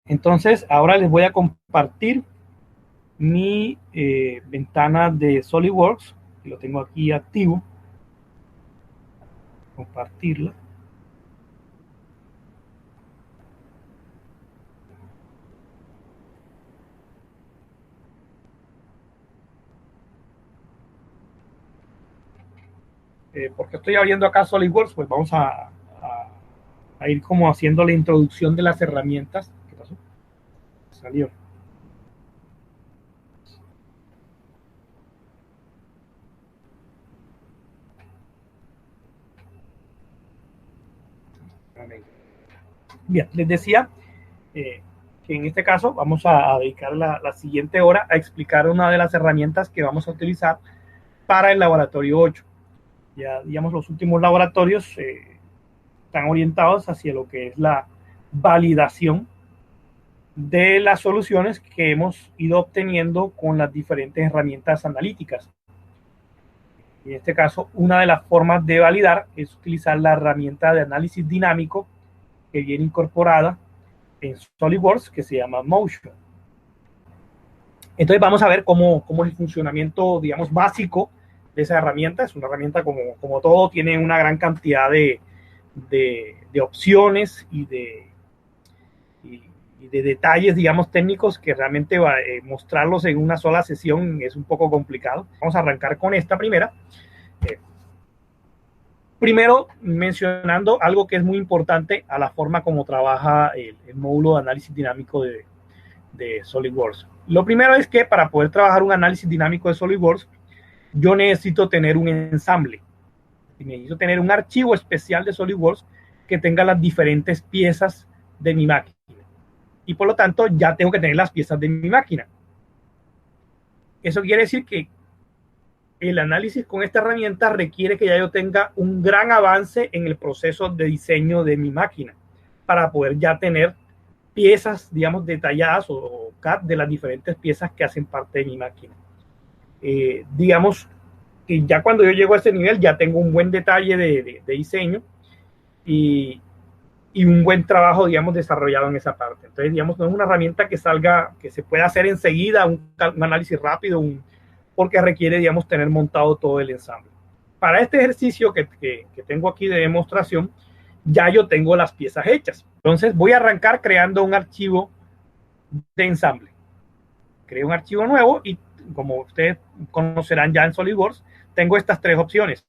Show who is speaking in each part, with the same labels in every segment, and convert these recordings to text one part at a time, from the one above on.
Speaker 1: Entonces, ahora les voy a compartir mi ventana de SolidWorks, que lo tengo aquí activo. Compartirla. Porque estoy abriendo acá SolidWorks, pues vamos a ir como haciendo la introducción de las herramientas. ¿Qué pasó? Salió. Bien, les decía que en este caso vamos a dedicar la siguiente hora a explicar una de las herramientas que vamos a utilizar para el laboratorio 8. Ya, digamos, los últimos laboratorios están orientados hacia lo que es la validación de las soluciones que hemos ido obteniendo con las diferentes herramientas analíticas. En este caso, una de las formas de validar es utilizar la herramienta de análisis dinámico que viene incorporada en SolidWorks, que se llama Motion. Entonces vamos a ver cómo es el funcionamiento, digamos, básico de esa herramienta. Es una herramienta como todo, tiene una gran cantidad de opciones y de detalles, digamos, técnicos que realmente mostrarlos en una sola sesión es un poco complicado. Vamos a arrancar con esta primera. Primero, mencionando algo que es muy importante a la forma como trabaja el módulo de análisis dinámico de SolidWorks. Lo primero es que para poder trabajar un análisis dinámico de SolidWorks, yo necesito tener un ensamble. Necesito tener un archivo especial de SolidWorks que tenga las diferentes piezas de mi máquina. Y por lo tanto, ya tengo que tener las piezas de mi máquina. Eso quiere decir que el análisis con esta herramienta requiere que ya yo tenga un gran avance en el proceso de diseño de mi máquina para poder ya tener piezas, digamos, detalladas o CAD de las diferentes piezas que hacen parte de mi máquina. Digamos que ya cuando yo llego a ese nivel ya tengo un buen detalle de diseño y un buen trabajo, digamos, desarrollado en esa parte. Entonces, digamos, no es una herramienta que salga, que se pueda hacer enseguida, un análisis rápido, porque requiere, digamos, tener montado todo el ensamble. Para este ejercicio que tengo aquí de demostración, ya yo tengo las piezas hechas. Entonces voy a arrancar creando un archivo de ensamble. Creo un archivo nuevo y como ustedes conocerán ya en SolidWorks, tengo estas tres opciones.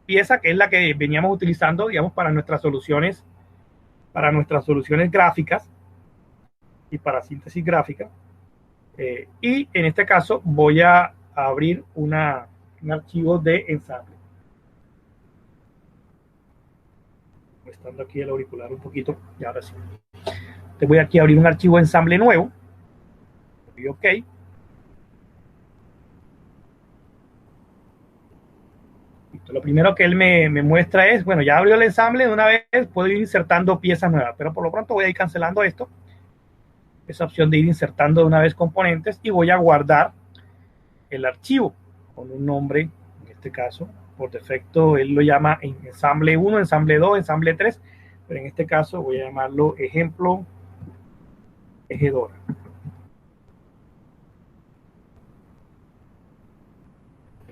Speaker 1: Pieza, que es la que veníamos utilizando, digamos, para nuestras soluciones gráficas y para síntesis gráfica. Y en este caso voy a abrir un archivo de ensamble. Estando aquí el auricular un poquito, y ahora sí. Te voy aquí a abrir un archivo de ensamble nuevo. Y OK. Lo primero que él me muestra es, bueno, ya abrió el ensamble de una vez, puedo ir insertando piezas nuevas, pero por lo pronto voy a ir cancelando esto, esa opción de ir insertando de una vez componentes, y voy a guardar el archivo con un nombre, en este caso, por defecto, él lo llama ensamble 1, ensamble 2, ensamble 3, pero en este caso voy a llamarlo ejemplo tejedora.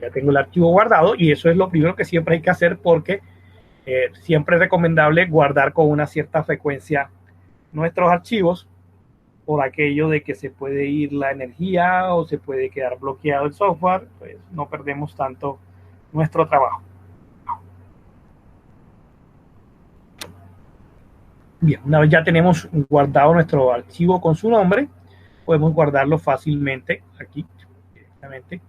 Speaker 1: Ya tengo el archivo guardado y eso es lo primero que siempre hay que hacer porque siempre es recomendable guardar con una cierta frecuencia nuestros archivos por aquello de que se puede ir la energía o se puede quedar bloqueado el software, pues no perdemos tanto nuestro trabajo. Bien, una vez ya tenemos guardado nuestro archivo con su nombre, podemos guardarlo fácilmente aquí directamente.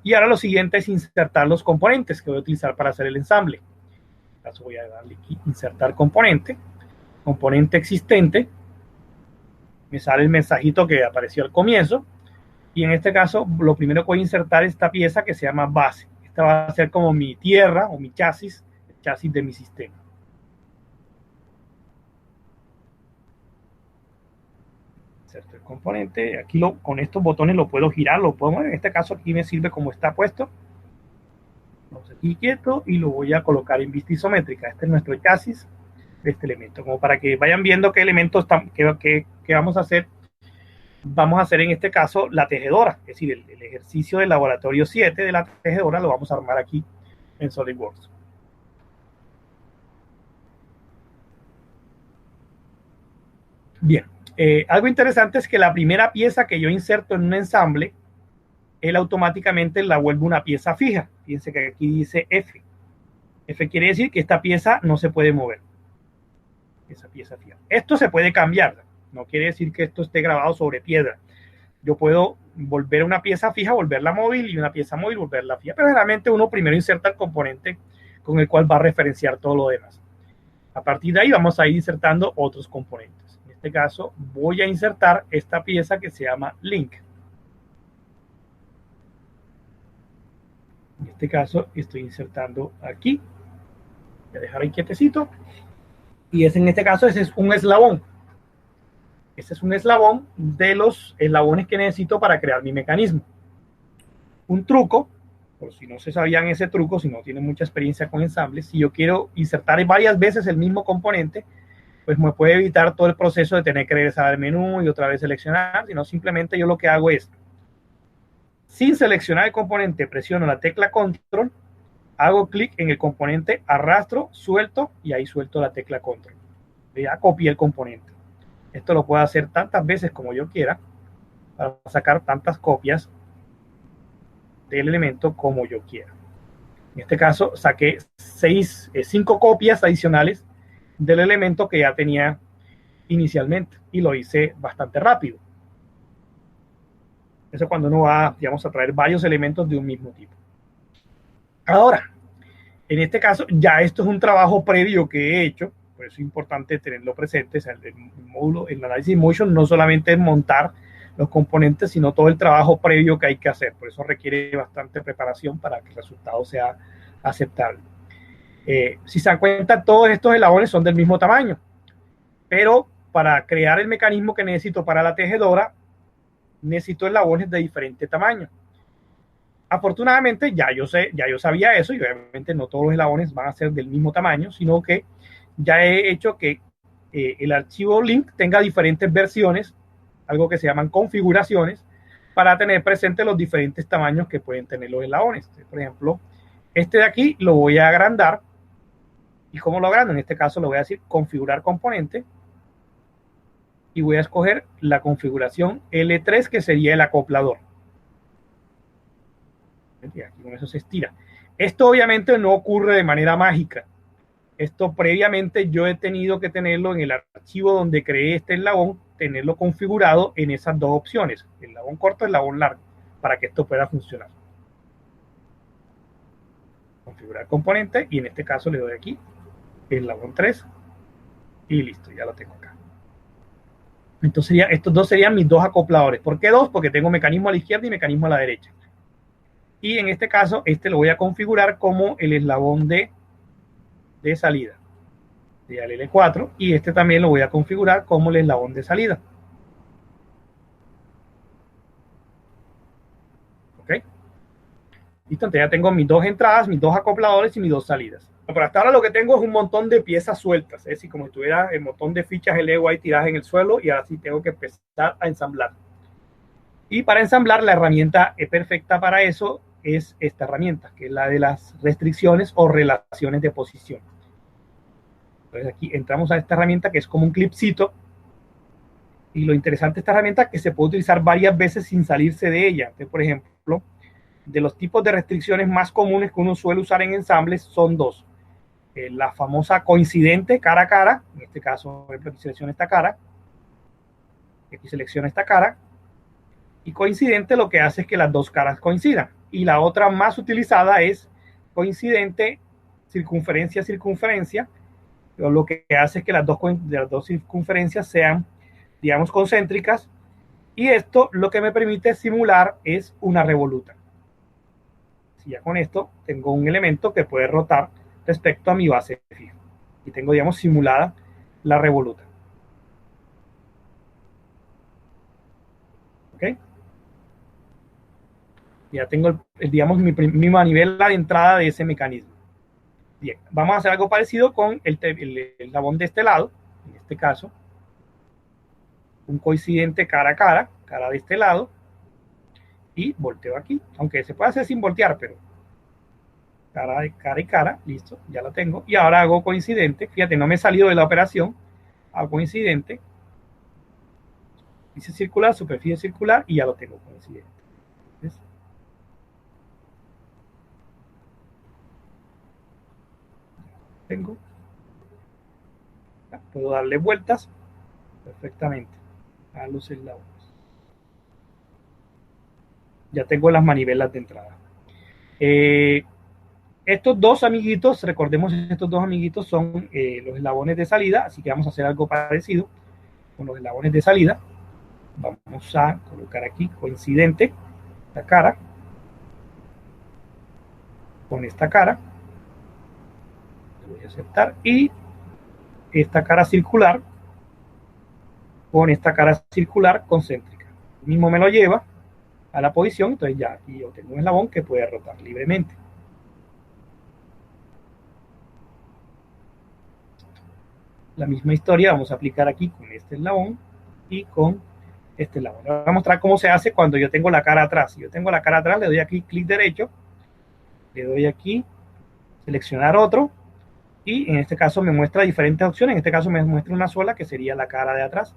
Speaker 1: Y ahora lo siguiente es insertar los componentes que voy a utilizar para hacer el ensamble. En este caso voy a darle aquí insertar componente existente. Me sale el mensajito que apareció al comienzo. Y en este caso, lo primero que voy a insertar es esta pieza que se llama base. Esta va a ser como mi tierra o mi chasis, el chasis de mi sistema. Inserto el componente. Aquí con estos botones lo puedo girar, lo puedo mover. En este caso aquí me sirve como está puesto. Vamos aquí quieto y lo voy a colocar en vista isométrica. Este es nuestro chasis de este elemento, como para que vayan viendo qué elementos, qué ¿qué vamos a hacer? Vamos a hacer en este caso la tejedora, es decir, el ejercicio del laboratorio 7 de la tejedora lo vamos a armar aquí en SolidWorks. Bien, algo interesante es que la primera pieza que yo inserto en un ensamble, él automáticamente la vuelve una pieza fija. Fíjense que aquí dice F. F quiere decir que esta pieza no se puede mover. Esa pieza fija. Esto se puede cambiar. No quiere decir que esto esté grabado sobre piedra. Yo puedo volver una pieza fija, volverla móvil, y una pieza móvil, volverla fija. Pero generalmente uno primero inserta el componente con el cual va a referenciar todo lo demás. A partir de ahí vamos a ir insertando otros componentes. En este caso voy a insertar esta pieza que se llama link. En este caso estoy insertando aquí. Voy a dejar ahí quietecito. Y en este caso ese es un eslabón. Este es un eslabón de los eslabones que necesito para crear mi mecanismo. Un truco, por si no se sabían ese truco, si no tienen mucha experiencia con ensambles, si yo quiero insertar varias veces el mismo componente, pues me puede evitar todo el proceso de tener que regresar al menú y otra vez seleccionar, sino simplemente yo lo que hago es, sin seleccionar el componente, presiono la tecla control, hago clic en el componente, arrastro, suelto y ahí suelto la tecla control. Ya copié el componente. Esto lo puedo hacer tantas veces como yo quiera para sacar tantas copias del elemento como yo quiera. En este caso saqué 5 copias adicionales del elemento que ya tenía inicialmente y lo hice bastante rápido. Eso es cuando uno va, digamos, a traer varios elementos de un mismo tipo. Ahora, en este caso, ya esto es un trabajo previo que he hecho, por eso es importante tenerlo presente. O sea, el módulo, el análisis motion no solamente es montar los componentes, sino todo el trabajo previo que hay que hacer. Por eso requiere bastante preparación para que el resultado sea aceptable. Si se dan cuenta, todos estos eslabones son del mismo tamaño, pero para crear el mecanismo que necesito para la tejedora, necesito eslabones de diferente tamaño. Afortunadamente ya yo sabía eso, y obviamente no todos los eslabones van a ser del mismo tamaño, sino que ya he hecho que el archivo link tenga diferentes versiones, algo que se llaman configuraciones, para tener presente los diferentes tamaños que pueden tener los eslabones. Por ejemplo, este de aquí lo voy a agrandar. ¿Y cómo lo agrando? En este caso lo voy a decir configurar componente y voy a escoger la configuración L3, que sería el acoplador. Y aquí con eso se estira. Esto obviamente no ocurre de manera mágica. Esto previamente yo he tenido que tenerlo en el archivo donde creé este eslabón, tenerlo configurado en esas dos opciones, el eslabón corto y el eslabón largo, para que esto pueda funcionar. Configurar componente, y en este caso le doy aquí el eslabón 3 y listo, ya lo tengo acá. Entonces estos dos serían mis dos acopladores. ¿Por qué dos? Porque tengo mecanismo a la izquierda y mecanismo a la derecha. Y en este caso, este lo voy a configurar como el eslabón de salida, de L4, y este también lo voy a configurar como el eslabón de salida. ¿Ok? Listo, entonces ya tengo mis dos entradas, mis dos acopladores y mis dos salidas. Pero hasta ahora lo que tengo es un montón de piezas sueltas, es decir, como si tuviera el montón de fichas de Lego ahí tiradas en el suelo, y ahora sí tengo que empezar a ensamblar. Y para ensamblar, la herramienta perfecta para eso es esta herramienta, que es la de las restricciones o relaciones de posición. Entonces aquí entramos a esta herramienta que es como un clipcito, y lo interesante de esta herramienta es que se puede utilizar varias veces sin salirse de ella. Entonces, por ejemplo, de los tipos de restricciones más comunes que uno suele usar en ensambles son dos. La famosa coincidente cara a cara, en este caso, por ejemplo, aquí selecciono esta cara, aquí selecciono esta cara, y coincidente lo que hace es que las dos caras coincidan. Y la otra más utilizada es coincidente circunferencia, lo que hace es que las dos circunferencias sean, digamos, concéntricas, y esto lo que me permite simular es una revoluta. Si ya con esto tengo un elemento que puede rotar respecto a mi base fija, y tengo, digamos, simulada la revoluta. ¿Ok? Ya tengo, digamos, mi manivela de entrada de ese mecanismo. Bien, vamos a hacer algo parecido con el eslabón de este lado, en este caso. un coincidente cara a cara de este lado, y volteo aquí, aunque se puede hacer sin voltear, pero cara y cara, listo, ya lo tengo. Y ahora hago coincidente, fíjate, no me he salido de la operación, hago coincidente, dice circular, superficie circular, y ya lo tengo coincidente. ¿Ves? Tengo, ya, puedo darle vueltas perfectamente a los eslabones. Ya tengo las manivelas de entrada. Eh, Estos dos amiguitos, recordemos, estos dos amiguitos son los eslabones de salida, así que vamos a hacer algo parecido con los eslabones de salida. Vamos a colocar aquí coincidente la cara con esta cara. Le voy a aceptar. Y esta cara circular con esta cara circular concéntrica. El mismo me lo lleva a la posición, entonces ya aquí yo tengo un eslabón que puede rotar libremente. La misma historia vamos a aplicar aquí con este eslabón y con este eslabón. Voy a mostrar cómo se hace cuando yo tengo la cara atrás. Si yo tengo la cara atrás, le doy aquí clic derecho, le doy aquí seleccionar otro, y en este caso me muestra diferentes opciones. En este caso me muestra una sola, que sería la cara de atrás.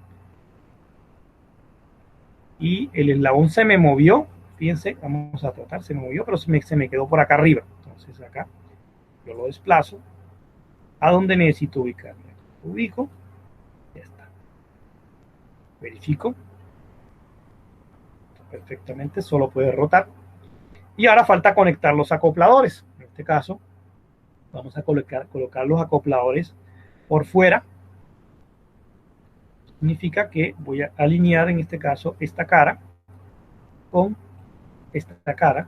Speaker 1: Y el eslabón se me movió, fíjense, vamos a tratar, se me movió, pero se me quedó por acá arriba. Entonces acá yo lo desplazo a donde necesito ubicarme. Ubico, ya está. Verifico. Perfectamente, solo puede rotar. Y ahora falta conectar los acopladores. En este caso, vamos a colocar los acopladores por fuera. Significa que voy a alinear en este caso esta cara con esta cara.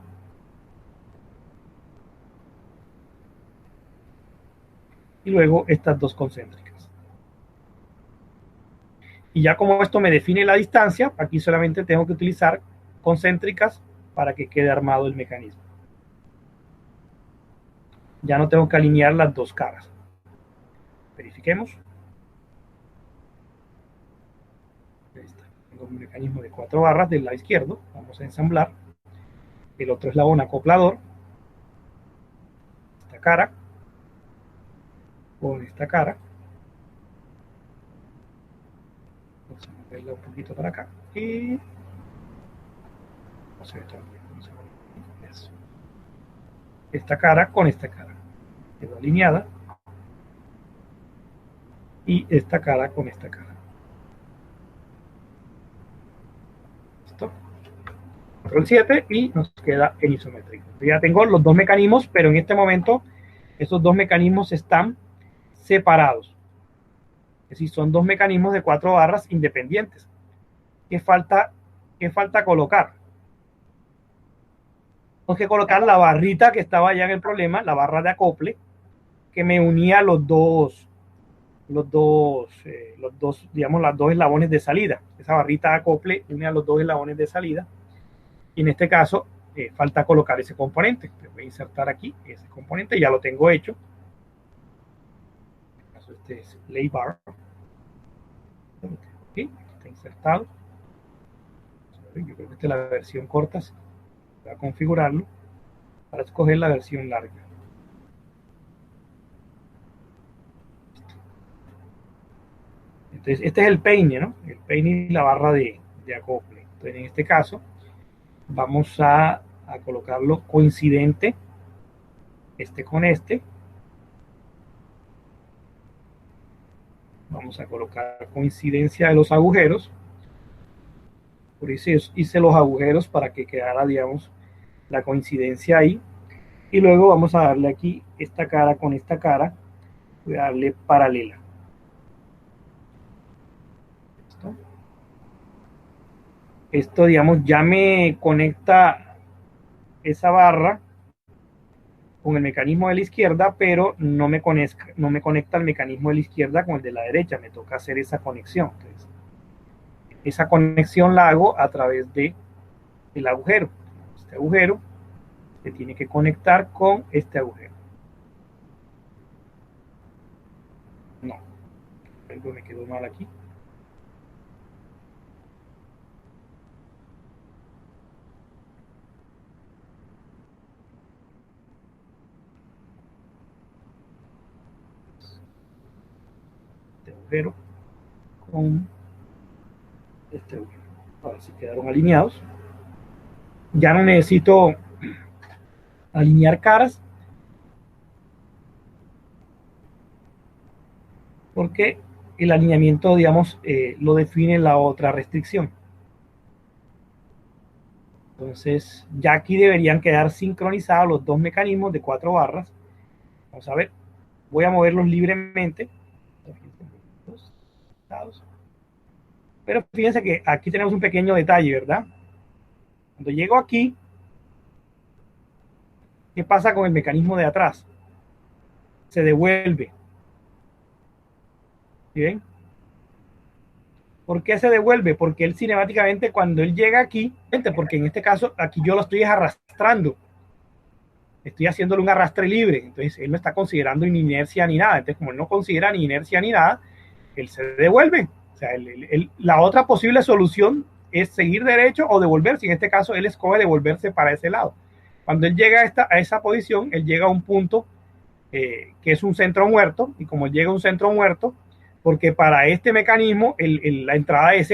Speaker 1: Y luego estas dos concéntricas. Y ya como esto me define la distancia, aquí solamente tengo que utilizar concéntricas para que quede armado el mecanismo. Ya no tengo que alinear las dos caras. Verifiquemos. Ahí está. Tengo un mecanismo de 4 barras del lado izquierdo. Vamos a ensamblar. El otro eslabón acoplador. Esta cara. Con esta cara. Vamos a moverla un poquito para acá. Y vamos a ver eso. Esta cara con esta cara. Quedó alineada. Y esta cara con esta cara. Listo. Control 7 y nos queda en isométrico. Ya tengo los dos mecanismos, pero en este momento estos dos mecanismos están separados. Es decir, son dos mecanismos de 4 barras independientes. ¿Qué falta colocar? Tengo que colocar la barrita que estaba ya en el problema, la barra de acople, que me unía digamos, las dos eslabones de salida. Esa barrita de acople une a los dos eslabones de salida. Y en este caso, falta colocar ese componente. Voy a insertar aquí ese componente, ya lo tengo hecho. Este es lay bar. Aquí está insertado. Yo creo que esta es la versión corta. Voy a configurarlo para escoger la versión larga. Entonces, este es el peine, ¿no? El peine y la barra de acople. Entonces, en este caso, vamos a colocarlo coincidente, este con este. Vamos a colocar coincidencia de los agujeros. Por eso hice los agujeros para que quedara, digamos, la coincidencia ahí. Y luego vamos a darle aquí esta cara con esta cara. Voy a darle paralela. ¿Listo? Esto, digamos, ya me conecta esa barra con el mecanismo de la izquierda, pero no me conecta el mecanismo de la izquierda con el de la derecha. Me toca hacer esa conexión. Entonces, esa conexión la hago a través del agujero. Este agujero se tiene que conectar con este agujero. No, algo me quedó mal aquí. pero con este, ahora sí quedaron alineados. Ya no necesito alinear caras porque el alineamiento, digamos, lo define la otra restricción. Entonces, ya aquí deberían quedar sincronizados los dos mecanismos de 4 barras. Vamos a ver, voy a moverlos libremente. Pero fíjense que aquí tenemos un pequeño detalle, ¿verdad? Cuando llego aquí, ¿qué pasa con el mecanismo de atrás? Se devuelve. ¿Bien? ¿Por qué se devuelve? Porque él cinemáticamente cuando él llega aquí, porque en este caso aquí yo lo estoy arrastrando, estoy haciéndole un arrastre libre, entonces él no está considerando ni inercia ni nada, entonces como él no considera ni inercia ni nada, él se devuelve. O sea, la otra posible solución es seguir derecho o devolverse, en este caso él escoge devolverse para ese lado. Cuando él llega a esa posición, él llega a un punto que es un centro muerto, y como llega a un centro muerto, porque para este mecanismo la entrada es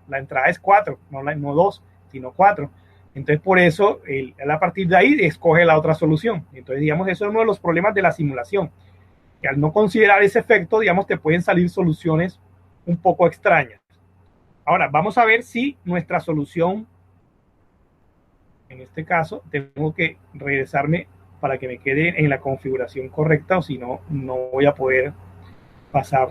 Speaker 1: la entrada es 4, no 2, sino 4. Entonces por eso él a partir de ahí escoge la otra solución. Entonces digamos, eso es uno de los problemas de la simulación, que al no considerar ese efecto, digamos, te pueden salir soluciones un poco extrañas. Ahora vamos a ver si nuestra solución, en este caso tengo que regresarme para que me quede en la configuración correcta, o si no, no voy a poder pasar.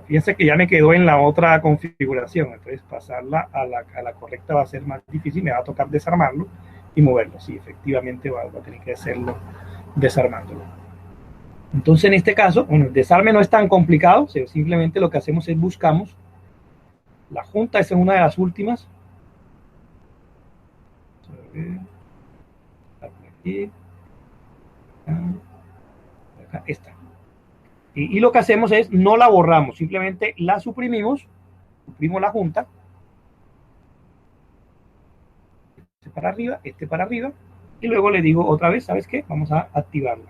Speaker 1: Fíjense que ya me quedó en la otra configuración, entonces pasarla a la correcta va a ser más difícil, me va a tocar desarmarlo y moverlo. Sí, efectivamente va a tener que hacerlo desarmándolo. Entonces en este caso, bueno, el desarme no es tan complicado, simplemente lo que hacemos es buscamos la junta, esa es una de las últimas. Aquí, acá está. Y lo que hacemos es no la borramos, simplemente la suprimimos, suprimo la junta, este para arriba, y luego le digo otra vez, ¿sabes qué? Vamos a activarla.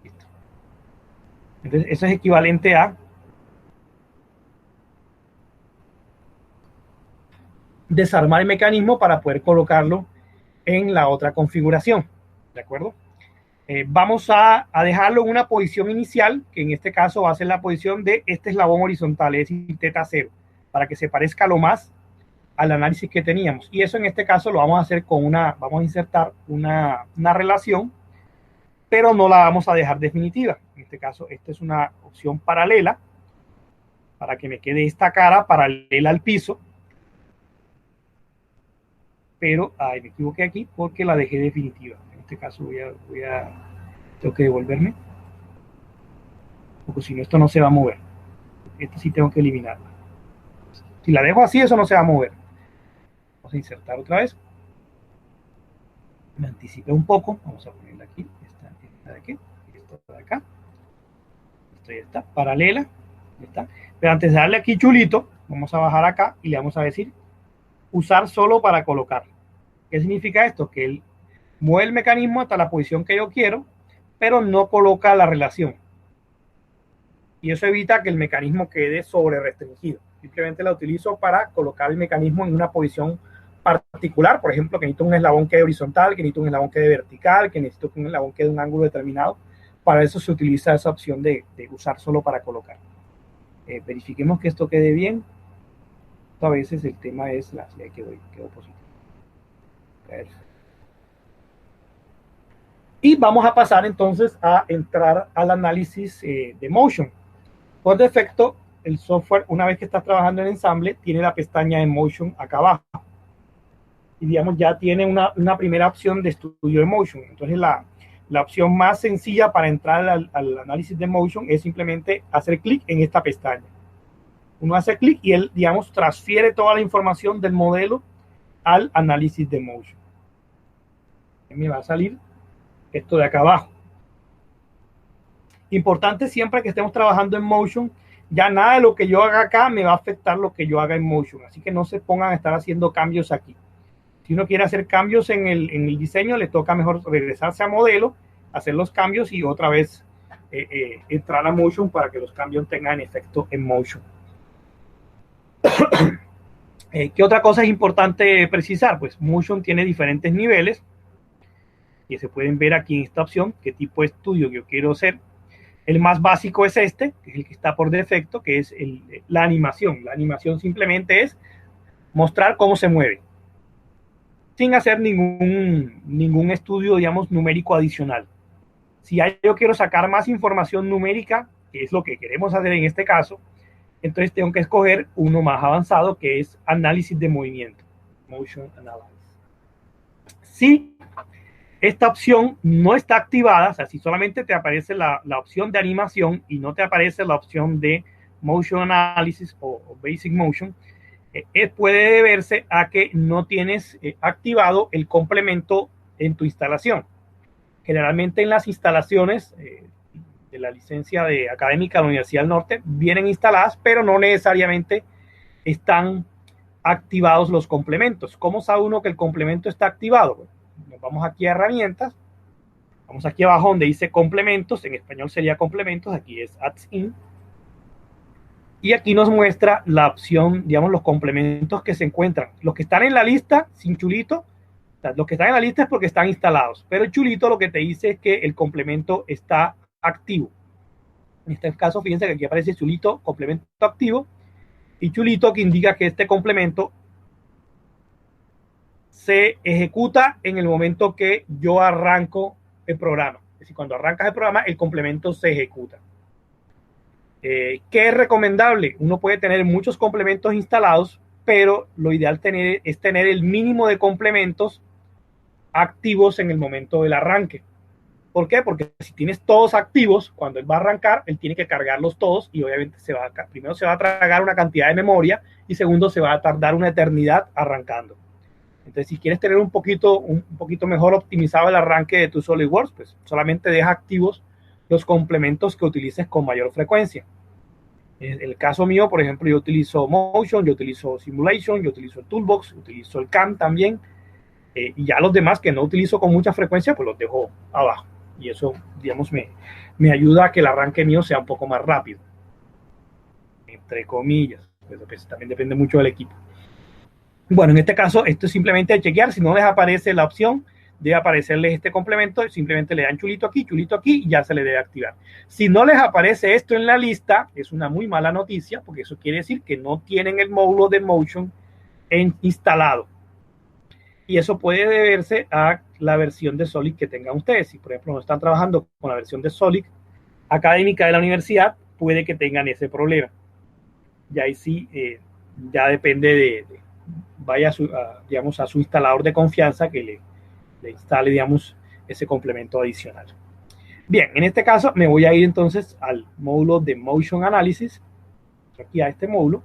Speaker 1: Listo. Entonces, eso es equivalente a desarmar el mecanismo para poder colocarlo en la otra configuración, ¿de acuerdo? Vamos a dejarlo en una posición inicial, que en este caso va a ser la posición de este eslabón horizontal, es decir, teta 0, para que se parezca lo más al análisis que teníamos. Y eso en este caso lo vamos a hacer con vamos a insertar una relación, pero no la vamos a dejar definitiva. En este caso, esta es una opción paralela, para que me quede esta cara paralela al piso. Pero, me equivoqué aquí porque la dejé definitiva. En este caso tengo que devolverme, porque si no esto no se va a mover. Esta sí tengo que eliminarla. Si la dejo así, eso no se va a mover. Vamos a insertar otra vez. Me anticipé un poco. Vamos a ponerla aquí. Esta de aquí. Esta de acá. Esto ya está. Paralela. Ya está. Pero antes de darle aquí chulito, vamos a bajar acá y le vamos a decir usar solo para colocar. ¿Qué significa esto? Que él mueve el mecanismo hasta la posición que yo quiero, pero no coloca la relación. Y eso evita que el mecanismo quede sobre restringido. Simplemente la utilizo para colocar el mecanismo en una posición particular. Por ejemplo, que necesito un eslabón que quede horizontal, que necesito un eslabón que quede vertical, que necesito que un eslabón quede en un ángulo determinado. Para eso se utiliza esa opción de usar solo para colocar. Verifiquemos que esto quede bien. A veces el tema es la si quedó positivo. Perfecto. Y vamos a pasar entonces a entrar al análisis de motion. Por defecto, el software, una vez que estás trabajando en ensamble, tiene la pestaña de motion acá abajo. Y digamos, ya tiene una primera opción de estudio de motion. Entonces, la opción más sencilla para entrar al análisis de motion es simplemente hacer clic en esta pestaña. Uno hace clic y él, digamos, transfiere toda la información del modelo al análisis de motion. Y me va a salir esto de acá abajo. Importante siempre que estemos trabajando en motion, ya nada de lo que yo haga acá me va a afectar lo que yo haga en motion. Así que no se pongan a estar haciendo cambios aquí. Si uno quiere hacer cambios en el diseño, le toca mejor regresarse a modelo hacer los cambios y otra vez entrar a Motion para que los cambios tengan efecto en Motion. ¿Qué otra cosa es importante precisar? Pues Motion tiene diferentes niveles que se pueden ver aquí en esta opción, qué tipo de estudio yo quiero hacer. El más básico es este, que es el que está por defecto, que es la animación. La animación simplemente es mostrar cómo se mueve, sin hacer ningún estudio, digamos, numérico adicional. Si yo quiero sacar más información numérica, que es lo que queremos hacer en este caso, entonces tengo que escoger uno más avanzado, que es análisis de movimiento, Motion Analysis. Si esta opción no está activada, o sea, si solamente te aparece la opción de animación y no te aparece la opción de Motion Analysis o Basic Motion, puede deberse a que no tienes activado el complemento en tu instalación. Generalmente en las instalaciones de la licencia académica de la Universidad del Norte vienen instaladas, pero no necesariamente están activados los complementos. ¿Cómo sabe uno que el complemento está activado? Bueno, nos vamos aquí a herramientas, vamos aquí abajo donde dice complementos, en español sería complementos, aquí es Adds In, y aquí nos muestra la opción, digamos, los complementos que se encuentran. Los que están en la lista sin chulito, los que están en la lista es porque están instalados, pero el chulito lo que te dice es que el complemento está activo. En este caso, fíjense que aquí aparece chulito, complemento activo, y chulito que indica que este complemento se ejecuta en el momento que yo arranco el programa. Es decir, cuando arrancas el programa, el complemento se ejecuta. ¿Qué es recomendable? Uno puede tener muchos complementos instalados, pero lo ideal es tener el mínimo de complementos activos en el momento del arranque. ¿Por qué? Porque si tienes todos activos, cuando él va a arrancar, él tiene que cargarlos todos y obviamente primero se va a tragar una cantidad de memoria y segundo se va a tardar una eternidad arrancando. Entonces, si quieres tener un poquito mejor optimizado el arranque de tu SolidWorks, pues solamente deja activos los complementos que utilices con mayor frecuencia. En el caso mío, por ejemplo, yo utilizo Motion, yo utilizo Simulation, yo utilizo el Toolbox, utilizo el CAM también, y ya los demás que no utilizo con mucha frecuencia, pues los dejo abajo. Y eso, digamos, me ayuda a que el arranque mío sea un poco más rápido, entre comillas, pero que también depende mucho del equipo. Bueno, en este caso, esto es simplemente chequear. Si no les aparece la opción, debe aparecerles este complemento, simplemente le dan chulito aquí, y ya se le debe activar. Si no les aparece esto en la lista, es una muy mala noticia, porque eso quiere decir que no tienen el módulo de Motion instalado. Y eso puede deberse a la versión de Solid que tengan ustedes. Si, por ejemplo, no están trabajando con la versión de Solid académica de la universidad, puede que tengan ese problema. Y ahí sí, ya depende vaya a su instalador de confianza que le instale, digamos, ese complemento adicional. Bien, en este caso me voy a ir entonces al módulo de Motion Analysis, aquí a este módulo,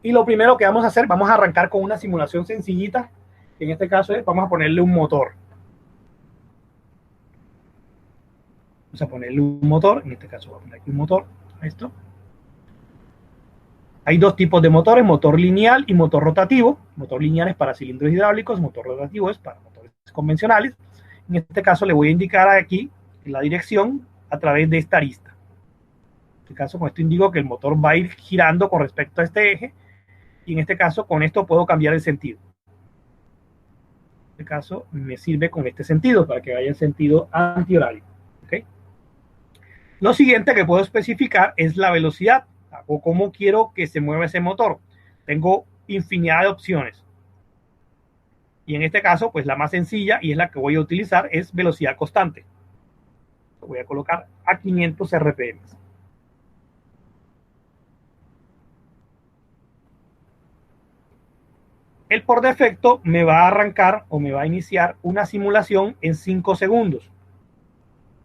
Speaker 1: y lo primero que vamos a hacer, vamos a arrancar con una simulación sencillita, que en este caso vamos a ponerle un motor. Vamos a ponerle un motor, en este caso voy a poner aquí un motor, esto. Hay dos tipos de motores, motor lineal y motor rotativo. Motor lineal es para cilindros hidráulicos, motor rotativo es para motores convencionales. En este caso le voy a indicar aquí la dirección a través de esta arista. En este caso con esto indico que el motor va a ir girando con respecto a este eje y en este caso con esto puedo cambiar el sentido. En este caso me sirve con este sentido para que vaya en sentido antihorario. ¿Okay? Lo siguiente que puedo especificar es la velocidad o cómo quiero que se mueva ese motor. Tengo infinidad de opciones. Y en este caso, pues la más sencilla y es la que voy a utilizar es velocidad constante. Voy a colocar a 500 RPM. Él por defecto me va a arrancar o me va a iniciar una simulación en 5 segundos.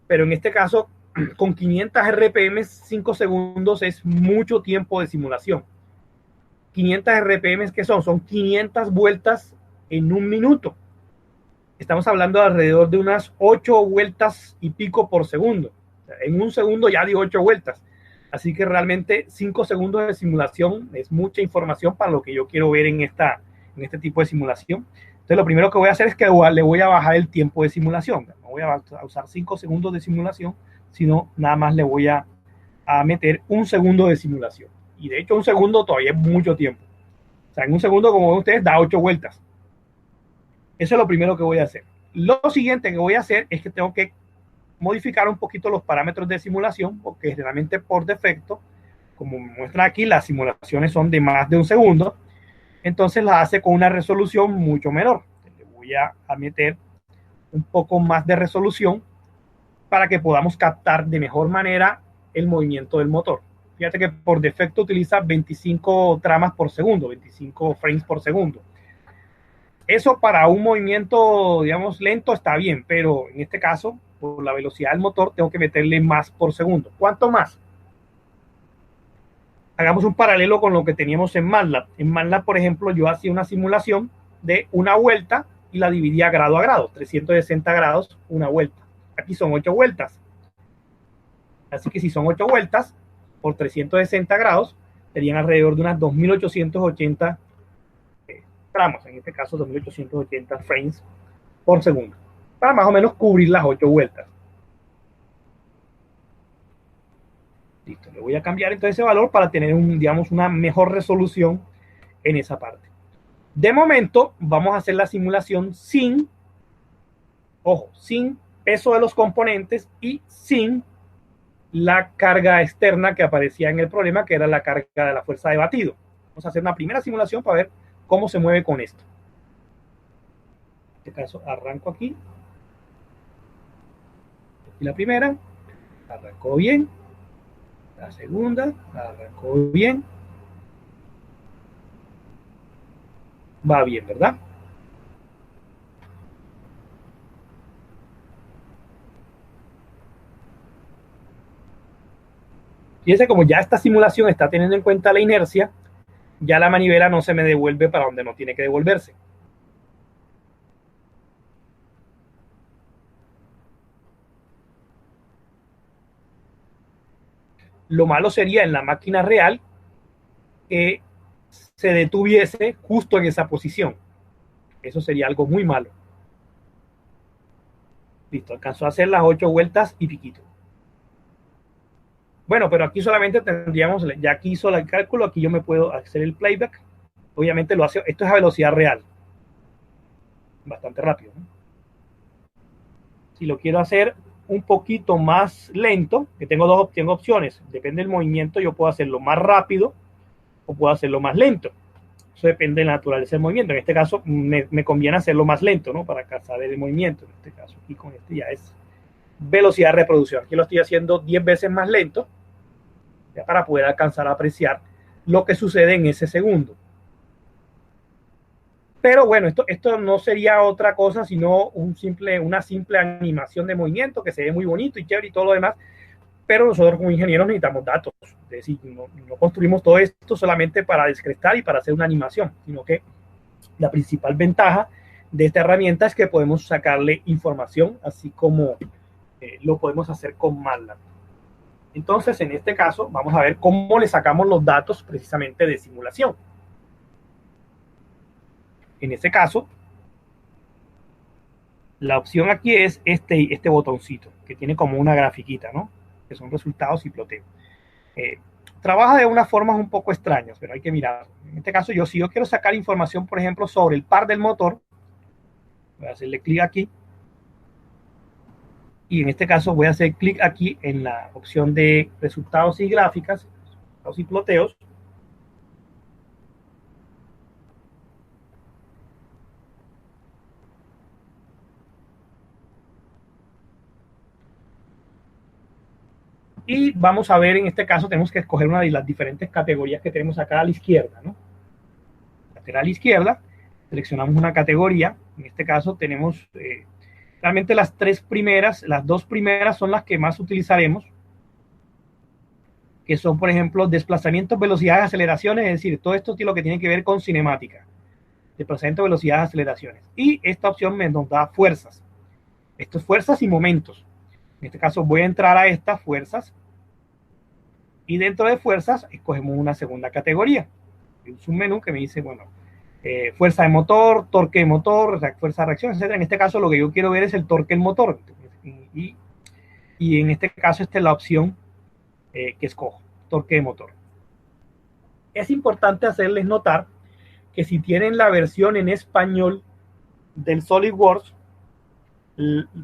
Speaker 1: Pero en este caso, con 500 RPM, 5 segundos es mucho tiempo de simulación. 500 RPM, ¿qué son? Son 500 vueltas en un minuto. Estamos hablando de alrededor de unas 8 vueltas y pico por segundo. O sea, en un segundo ya di 8 vueltas. Así que realmente 5 segundos de simulación es mucha información para lo que yo quiero ver en este tipo de simulación. Entonces lo primero que voy a hacer es que le voy a bajar el tiempo de simulación. voy a usar 5 segundos de simulación, sino nada más le voy a meter 1 segundo de simulación. Y de hecho 1 segundo todavía es mucho tiempo. O sea, en 1 segundo, como ven ustedes, da 8 vueltas. Eso es lo primero que voy a hacer. Lo siguiente que voy a hacer es que tengo que modificar un poquito los parámetros de simulación, porque generalmente por defecto, como me muestran aquí, las simulaciones son de más de 1 segundo, entonces las hace con una resolución mucho menor. Le voy a meter un poco más de resolución para que podamos captar de mejor manera el movimiento del motor. Fíjate que por defecto utiliza 25 tramas por segundo, 25 frames por segundo. Eso para un movimiento, digamos, lento está bien, pero en este caso, por la velocidad del motor, tengo que meterle más por segundo. ¿Cuánto más? Hagamos un paralelo con lo que teníamos en MATLAB. En MATLAB, por ejemplo, yo hacía una simulación de una vuelta y la dividía grado a grado, 360 grados, una vuelta. Aquí son 8 vueltas. Así que si son 8 vueltas por 360 grados, serían alrededor de unas 2880 tramos, en este caso 2880 frames por segundo, para más o menos cubrir las 8 vueltas. Listo, le voy a cambiar entonces ese valor para tener digamos, una mejor resolución en esa parte. De momento, vamos a hacer la simulación sin, ojo, sin peso de los componentes y sin la carga externa que aparecía en el problema, que era la carga de la fuerza de batido. Vamos a hacer una primera simulación para ver cómo se mueve con esto. En este caso, arranco aquí. Aquí la primera, arrancó bien. La segunda, arrancó bien. Va bien, ¿verdad? Fíjense, como ya esta simulación está teniendo en cuenta la inercia, ya la manivela no se me devuelve para donde no tiene que devolverse. Lo malo sería en la máquina real que se detuviese justo en esa posición. Eso sería algo muy malo. Listo, alcanzó a hacer las 8 vueltas y piquito. Bueno, pero aquí solamente tendríamos, ya aquí hizo el cálculo, aquí yo me puedo hacer el playback. Obviamente lo hace, esto es a velocidad real. Bastante rápido, ¿no? Si lo quiero hacer un poquito más lento, que tengo tengo opciones, depende del movimiento, yo puedo hacerlo más rápido o puedo hacerlo más lento. Eso depende de la naturaleza del movimiento. En este caso me conviene hacerlo más lento, ¿no? Para cazar el movimiento. En este caso, aquí con este ya es velocidad de reproducción. Aquí lo estoy haciendo 10 veces más lento, ya para poder alcanzar a apreciar lo que sucede en ese segundo. Pero bueno, esto no sería otra cosa sino una simple animación de movimiento que se ve muy bonito y chévere y todo lo demás, pero nosotros como ingenieros necesitamos datos. Es decir, no construimos todo esto solamente para descrestar y para hacer una animación, sino que la principal ventaja de esta herramienta es que podemos sacarle información, así como lo podemos hacer con MATLAB. Entonces, en este caso, vamos a ver cómo le sacamos los datos precisamente de simulación. En este caso, la opción aquí es este botoncito, que tiene como una grafiquita, ¿no? Que son resultados y ploteo. Trabaja de unas formas un poco extrañas, pero hay que mirar. En este caso, si yo quiero sacar información, por ejemplo, sobre el par del motor, voy a hacerle clic aquí. Y en este caso voy a hacer clic aquí en la opción de resultados y gráficas, resultados y ploteos. Y vamos a ver, en este caso tenemos que escoger una de las diferentes categorías que tenemos acá a la izquierda, ¿no? Lateral a la izquierda, seleccionamos una categoría. En este caso tenemos realmente las dos primeras son las que más utilizaremos, que son, por ejemplo, desplazamientos, velocidades, aceleraciones, es decir, todo esto es lo que tiene que ver con cinemática. Desplazamiento, velocidades, aceleraciones. Y esta opción nos da fuerzas. Esto es fuerzas y momentos. En este caso voy a entrar a estas fuerzas y dentro de fuerzas escogemos una segunda categoría. Es un menú que me dice, bueno, fuerza de motor, torque de motor, fuerza de reacción, etc. En este caso lo que yo quiero ver es el torque del motor. En este y en este caso esta es la opción que escojo, torque de motor. Es importante hacerles notar que si tienen la versión en español del SolidWorks,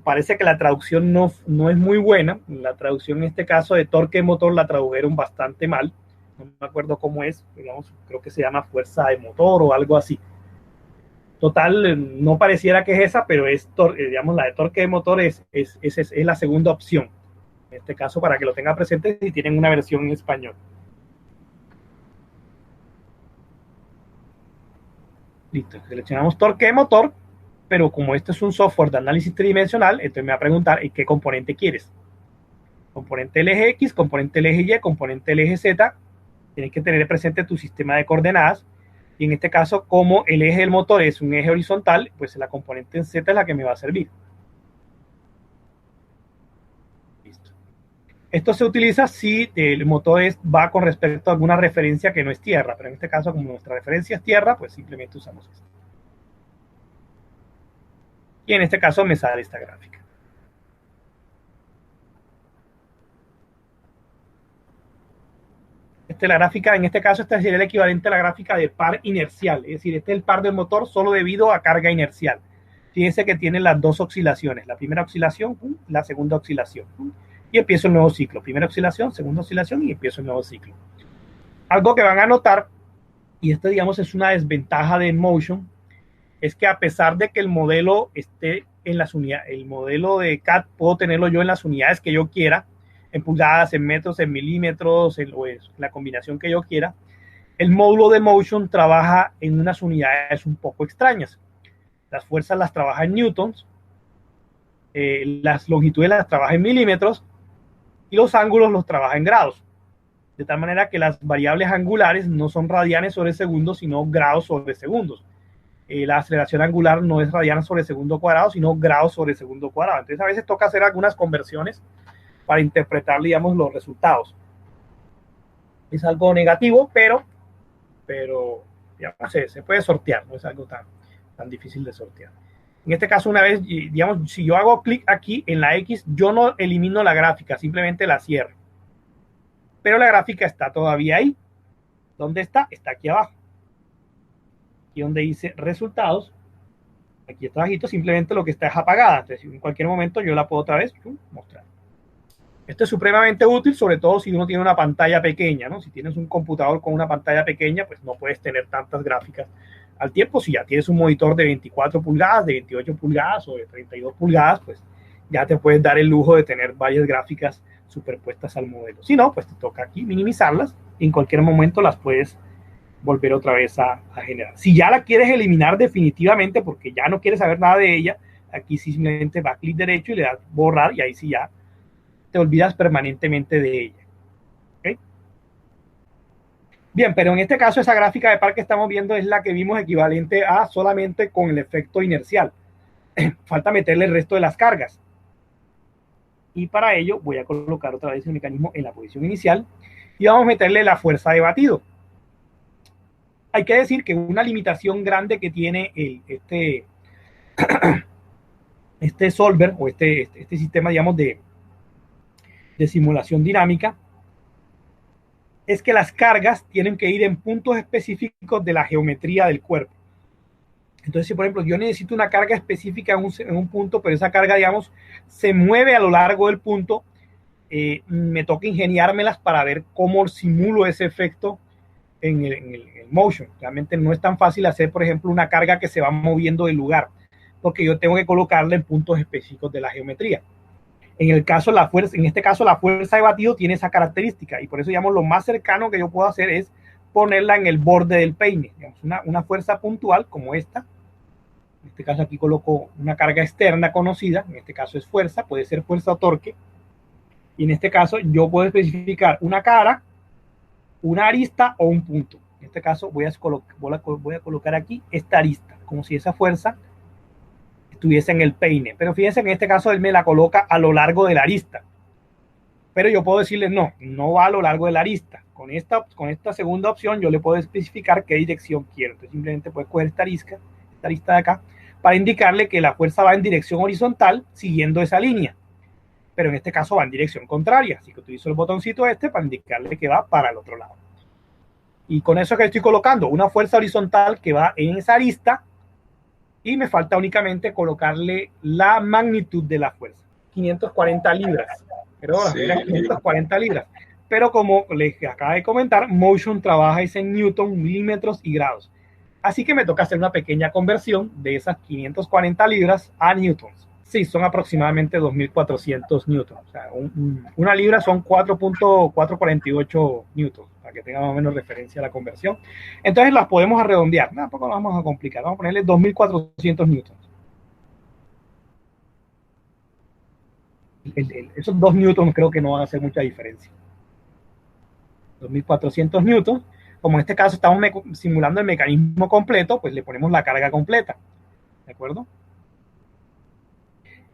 Speaker 1: parece que la traducción no es muy buena. La traducción en este caso de torque de motor la tradujeron bastante mal. No me acuerdo cómo es, digamos, creo que se llama fuerza de motor o algo así. Total, no pareciera que es esa, pero es, digamos, la de torque de motor es la segunda opción. En este caso, para que lo tengan presente si tienen una versión en español. Listo, seleccionamos torque de motor, pero como este es un software de análisis tridimensional, entonces me va a preguntar qué componente quieres. Componente del eje X, componente del eje Y, componente del eje Z. Tienes que tener presente tu sistema de coordenadas. Y en este caso, como el eje del motor es un eje horizontal, pues la componente en Z es la que me va a servir. Listo. Esto se utiliza si el motor va con respecto a alguna referencia que no es tierra, pero en este caso, como nuestra referencia es tierra, pues simplemente usamos esto. Y en este caso me sale esta gráfica. La gráfica, en este caso, esta sería el equivalente a la gráfica del par inercial, es decir, este es el par del motor solo debido a carga inercial. Fíjense que tiene las dos oscilaciones, la primera oscilación, la segunda oscilación, y empiezo el nuevo ciclo. Primera oscilación, segunda oscilación y empiezo el nuevo ciclo. Algo que van a notar, y esto digamos es una desventaja de Motion, es que a pesar de que el modelo esté en las unidades, el modelo de CAD puedo tenerlo yo en las unidades que yo quiera, en pulgadas, en metros, en milímetros, en la combinación que yo quiera, el módulo de Motion trabaja en unas unidades un poco extrañas. Las fuerzas las trabaja en newtons, las longitudes las trabaja en milímetros y los ángulos los trabaja en grados. De tal manera que las variables angulares no son radianes sobre segundos, sino grados sobre segundos. La aceleración angular no es radianes sobre segundo cuadrado, sino grados sobre segundo cuadrado. Entonces a veces toca hacer algunas conversiones para interpretar, digamos, los resultados. Es algo negativo, pero digamos, se puede sortear, no es algo tan difícil de sortear. En este caso, una vez, digamos, si yo hago clic aquí en la X, yo no elimino la gráfica, simplemente la cierro. Pero la gráfica está todavía ahí. ¿Dónde está? Está aquí abajo. Y donde dice resultados, aquí está abajito, simplemente lo que está es apagada. Entonces, en cualquier momento yo la puedo otra vez mostrar. Esto es supremamente útil, sobre todo si uno tiene una pantalla pequeña, ¿no? Si tienes un computador con una pantalla pequeña, pues no puedes tener tantas gráficas al tiempo. Si ya tienes un monitor de 24 pulgadas, de 28 pulgadas o de 32 pulgadas, pues ya te puedes dar el lujo de tener varias gráficas superpuestas al modelo. Si no, pues te toca aquí minimizarlas y en cualquier momento las puedes volver otra vez a generar. Si ya la quieres eliminar definitivamente porque ya no quieres saber nada de ella, aquí simplemente va a clic derecho y le das borrar y ahí sí ya te olvidas permanentemente de ella. ¿Okay? Bien, pero en este caso esa gráfica de par que estamos viendo es la que vimos equivalente a solamente con el efecto inercial. Falta meterle el resto de las cargas. Y para ello voy a colocar otra vez el mecanismo en la posición inicial y vamos a meterle la fuerza de batido. Hay que decir que una limitación grande que tiene este solver o este sistema, digamos, de simulación dinámica, es que las cargas tienen que ir en puntos específicos de la geometría del cuerpo. Entonces, si por ejemplo yo necesito una carga específica en un punto, pero esa carga, digamos, se mueve a lo largo del punto, me toca ingeniármelas para ver cómo simulo ese efecto en el Motion. Realmente no es tan fácil hacer, por ejemplo, una carga que se va moviendo del lugar, porque yo tengo que colocarla en puntos específicos de la geometría. En este caso, la fuerza de batido tiene esa característica y por eso, digamos, lo más cercano que yo puedo hacer es ponerla en el borde del peine. Digamos, una fuerza puntual como esta. En este caso aquí coloco una carga externa conocida, en este caso es fuerza, puede ser fuerza o torque. Y en este caso yo puedo especificar una cara, una arista o un punto. En este caso voy a colocar aquí esta arista, como si esa fuerza estuviese en el peine, pero fíjense que en este caso él me la coloca a lo largo de la arista, pero yo puedo decirle no va a lo largo de la arista. Con esta segunda opción yo le puedo especificar qué dirección quiero. Entonces simplemente puedo coger esta arista de acá para indicarle que la fuerza va en dirección horizontal siguiendo esa línea. pero en este caso va en dirección contraria, así que utilizo el botoncito este para indicarle que va para el otro lado. Y con eso que estoy colocando una fuerza horizontal que va en esa arista, y me falta únicamente colocarle la magnitud de la fuerza. 540 libras, pero sí, era 540 libras. Pero como les acaba de comentar, Motion trabaja en newton, milímetros y grados. Así que me toca hacer una pequeña conversión de esas 540 libras a newtons. Sí, son aproximadamente 2.400 newtons. O sea, una libra son 4.448 newtons, para que tenga más o menos referencia a la conversión. Entonces las podemos redondear. Tampoco nos vamos a complicar. Vamos a ponerle 2.400 newtons. Esos 2 newtons creo que no van a hacer mucha diferencia. 2.400 newtons. Como en este caso estamos simulando el mecanismo completo, pues le ponemos la carga completa. ¿De acuerdo?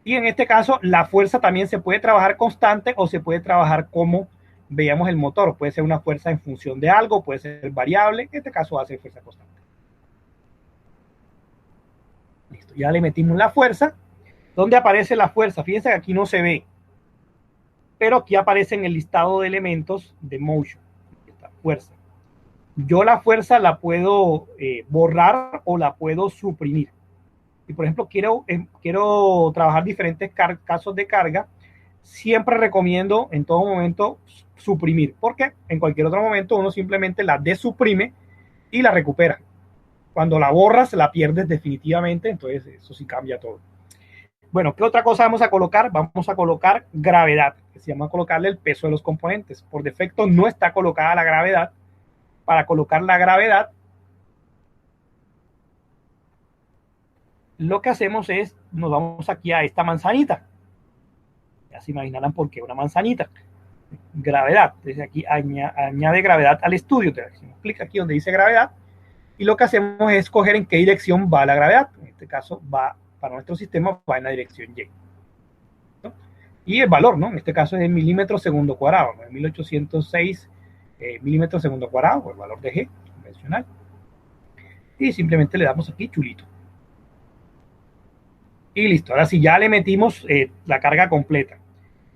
Speaker 1: Y en este caso, la fuerza también se puede trabajar constante o se puede trabajar como veíamos el motor. Puede ser una fuerza en función de algo, puede ser variable. En este caso va a ser fuerza constante. Listo, ya le metimos la fuerza. ¿Dónde aparece la fuerza? Fíjense que aquí no se ve, pero aquí aparece en el listado de elementos de Motion. Esta fuerza. Yo la fuerza la puedo borrar o la puedo suprimir. Y por ejemplo, quiero trabajar diferentes casos de carga, siempre recomiendo en todo momento suprimir, porque en cualquier otro momento uno simplemente la desuprime y la recupera. Cuando la borras, la pierdes definitivamente, entonces eso sí cambia todo. Bueno, ¿qué otra cosa vamos a colocar? Vamos a colocar gravedad, que se llama colocarle el peso de los componentes. Por defecto no está colocada la gravedad. Para colocar la gravedad, lo que hacemos es, nos vamos aquí a esta manzanita. Ya se imaginarán por qué una manzanita. Gravedad. Entonces aquí añade gravedad al estudio. Entonces, clic aquí donde dice gravedad. Y lo que hacemos es escoger en qué dirección va la gravedad. En este caso va, para nuestro sistema, va en la dirección Y. ¿No? Y el valor, ¿no? En este caso es en milímetros segundo cuadrado. ¿No? 1806 milímetros segundo cuadrado, el valor de G convencional. Y simplemente le damos aquí chulito. Y listo, ahora sí ya le metimos la carga completa.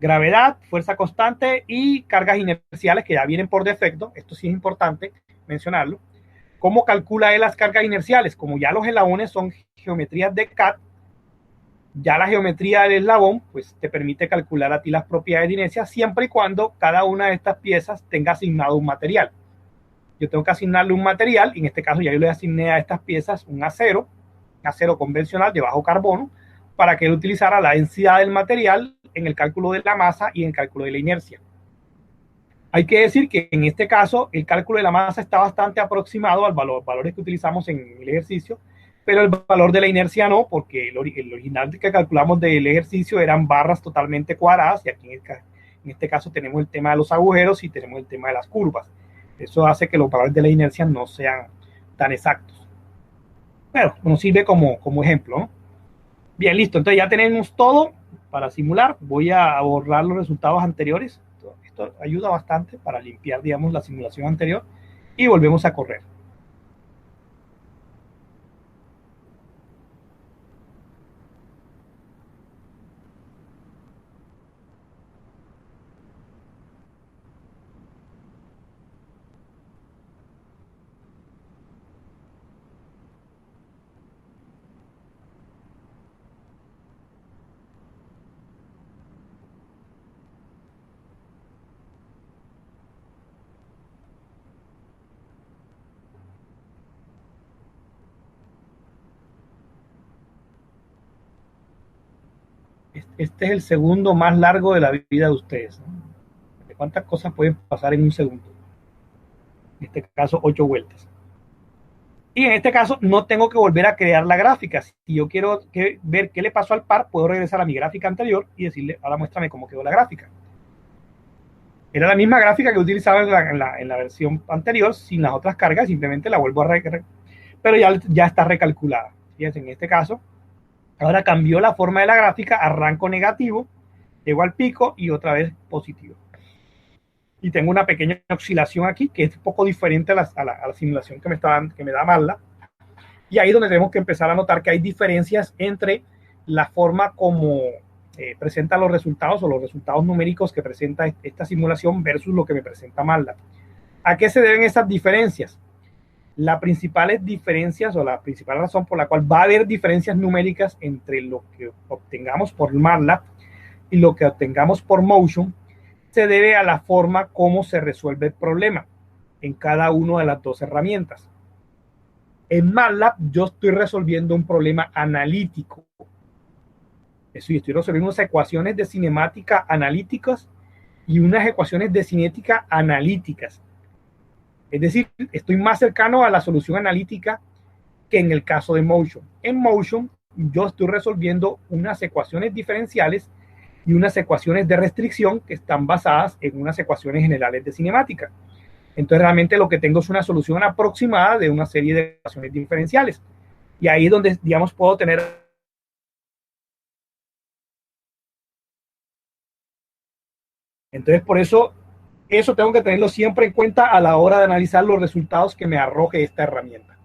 Speaker 1: Gravedad, fuerza constante y cargas inerciales que ya vienen por defecto. Esto sí es importante mencionarlo. ¿Cómo calcula él las cargas inerciales? Como ya los eslabones son geometrías de CAD, ya la geometría del eslabón pues te permite calcular a ti las propiedades de inercia siempre y cuando cada una de estas piezas tenga asignado un material. Yo tengo que asignarle un material, y en este caso ya yo le asigné a estas piezas un acero convencional de bajo carbono, para que él utilizara la densidad del material en el cálculo de la masa y en el cálculo de la inercia. Hay que decir que en este caso el cálculo de la masa está bastante aproximado al valores que utilizamos en el ejercicio, pero el valor de la inercia no, porque el original que calculamos del ejercicio eran barras totalmente cuadradas, y aquí en este caso tenemos el tema de los agujeros y tenemos el tema de las curvas. Eso hace que los valores de la inercia no sean tan exactos. Bueno, nos sirve como ejemplo, ¿no? Bien, listo. Entonces ya tenemos todo para simular. Voy a borrar los resultados anteriores. Esto ayuda bastante para limpiar, digamos, la simulación anterior. Y volvemos a correr. Este es el segundo más largo de la vida de ustedes, ¿no? ¿Cuántas cosas pueden pasar en un segundo? En este caso, 8 vueltas. Y en este caso no tengo que volver a crear la gráfica. Si yo quiero ver qué le pasó al par, puedo regresar a mi gráfica anterior y decirle, ahora muéstrame cómo quedó la gráfica. Era la misma gráfica que utilizaba en la versión anterior, sin las otras cargas, simplemente la vuelvo a pero ya está recalculada. Fíjense, en este caso, ahora cambió la forma de la gráfica, arranco negativo, llego al pico y otra vez positivo. Y tengo una pequeña oscilación aquí, que es un poco diferente a la simulación que me da Marla. Y ahí es donde tenemos que empezar a notar que hay diferencias entre la forma como presenta los resultados o los resultados numéricos que presenta esta simulación versus lo que me presenta MATLAB. ¿A qué se deben esas diferencias? Las principales diferencias o la principal razón por la cual va a haber diferencias numéricas entre lo que obtengamos por MATLAB y lo que obtengamos por Motion se debe a la forma como se resuelve el problema en cada una de las dos herramientas. En MATLAB yo estoy resolviendo un problema analítico. Estoy resolviendo unas ecuaciones de cinemática analíticas y unas ecuaciones de cinética analíticas. Es decir, estoy más cercano a la solución analítica que en el caso de Motion. En Motion yo estoy resolviendo unas ecuaciones diferenciales y unas ecuaciones de restricción que están basadas en unas ecuaciones generales de cinemática. Entonces realmente lo que tengo es una solución aproximada de una serie de ecuaciones diferenciales. Y ahí es donde, digamos, puedo tener... Entonces por eso tengo que tenerlo siempre en cuenta a la hora de analizar los resultados que me arroje esta herramienta.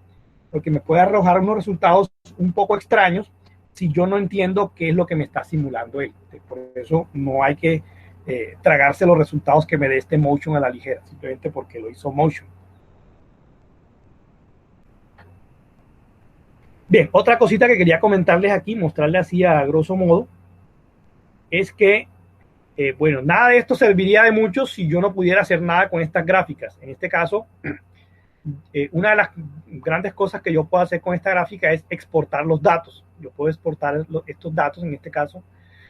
Speaker 1: Porque me puede arrojar unos resultados un poco extraños si yo no entiendo qué es lo que me está simulando él. Por eso no hay que tragarse los resultados que me dé este Motion a la ligera, simplemente porque lo hizo Motion. Bien, otra cosita que quería comentarles aquí, mostrarles así a grosso modo, es que bueno, nada de esto serviría de mucho si yo no pudiera hacer nada con estas gráficas. En este caso, una de las grandes cosas que yo puedo hacer con esta gráfica es exportar los datos. Yo puedo exportar estos datos, en este caso,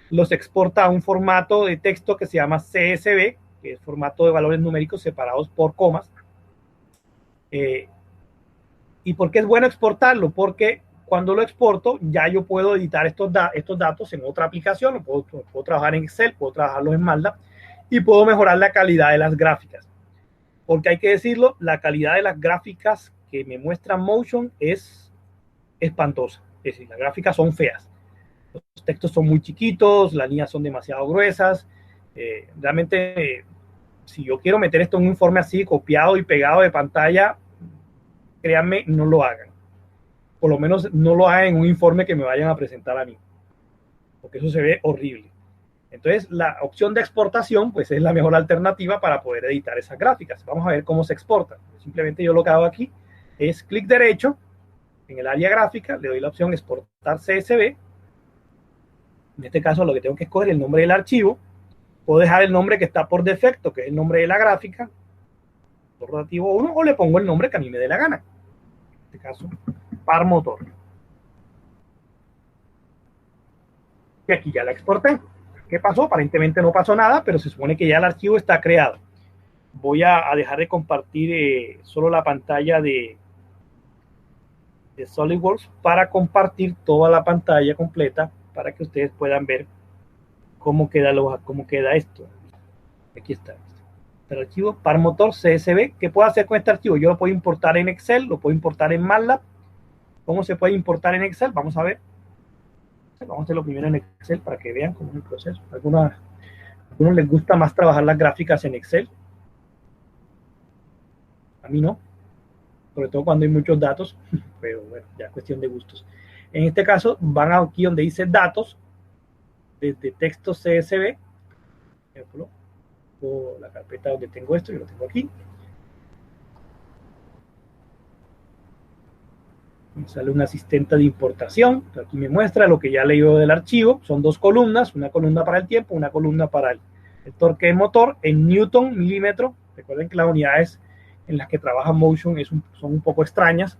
Speaker 1: los exporta a un formato de texto que se llama CSV, que es formato de valores numéricos separados por comas. ¿Y por qué es bueno exportarlo? Porque cuando lo exporto, ya yo puedo editar estos datos en otra aplicación, puedo trabajar en Excel, puedo trabajarlos en MATLAB y puedo mejorar la calidad de las gráficas. Porque hay que decirlo, la calidad de las gráficas que me muestra Motion es espantosa. Es decir, las gráficas son feas. Los textos son muy chiquitos, las líneas son demasiado gruesas. Realmente, si yo quiero meter esto en un informe así, copiado y pegado de pantalla, créanme, no lo hagan. Por lo menos no lo hagan en un informe que me vayan a presentar a mí, porque eso se ve horrible. Entonces, la opción de exportación, pues es la mejor alternativa para poder editar esas gráficas. Vamos a ver cómo se exporta. Simplemente yo lo que hago aquí es clic derecho en el área gráfica, le doy la opción exportar CSV. En este caso, lo que tengo que escoger es el nombre del archivo. Puedo dejar el nombre que está por defecto, que es el nombre de la gráfica, rotativo 1, o le pongo el nombre que a mí me dé la gana. En este caso, par motor. Y aquí ya la exporté. ¿Qué pasó? Aparentemente no pasó nada, pero se supone que ya el archivo está creado. Voy a dejar de compartir solo la pantalla de SolidWorks para compartir toda la pantalla completa para que ustedes puedan ver cómo queda esto. Aquí está. El archivo par motor CSV. ¿Qué puedo hacer con este archivo? Yo lo puedo importar en Excel, lo puedo importar en MATLAB. ¿Cómo se puede importar en Excel? Vamos a ver. Vamos a hacerlo primero en Excel para que vean cómo es el proceso. A algunos les gusta más trabajar las gráficas en Excel. A mí no. Sobre todo cuando hay muchos datos. Pero bueno, ya es cuestión de gustos. En este caso, van aquí donde dice datos. Desde texto CSV. Por ejemplo, o la carpeta donde tengo esto, yo lo tengo aquí. Me sale un asistente de importación. Aquí me muestra lo que ya leí del archivo. Son dos columnas, una columna para el tiempo, una columna para el torque del motor en newton, milímetro. Recuerden que las unidades en las que trabaja Motion son un poco extrañas.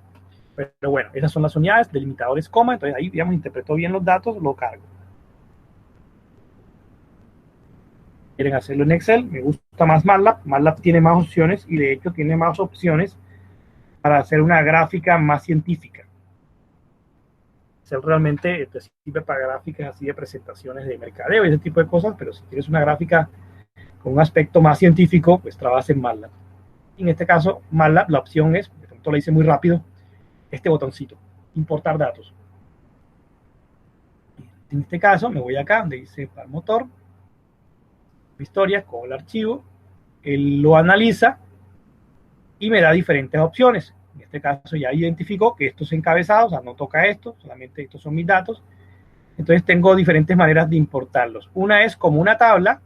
Speaker 1: Pero bueno, esas son las unidades, delimitadores, coma. Entonces ahí, digamos, interpretó bien los datos, lo cargo. Quieren hacerlo en Excel, me gusta más MATLAB. MATLAB tiene más opciones y de hecho tiene más opciones para hacer una gráfica más científica. Excel realmente te sirve para gráficas así de presentaciones de mercadeo y ese tipo de cosas, pero si quieres una gráfica con un aspecto más científico, pues trabajas en MATLAB. En este caso, MATLAB, la opción es, de pronto lo hice muy rápido, este botoncito, importar datos. En este caso, me voy acá donde dice par motor, historia, con el archivo, él lo analiza y me da diferentes opciones. En este caso ya identificó que estos encabezados, o sea, no toca esto, solamente estos son mis datos. Entonces tengo diferentes maneras de importarlos. Una es como una tabla,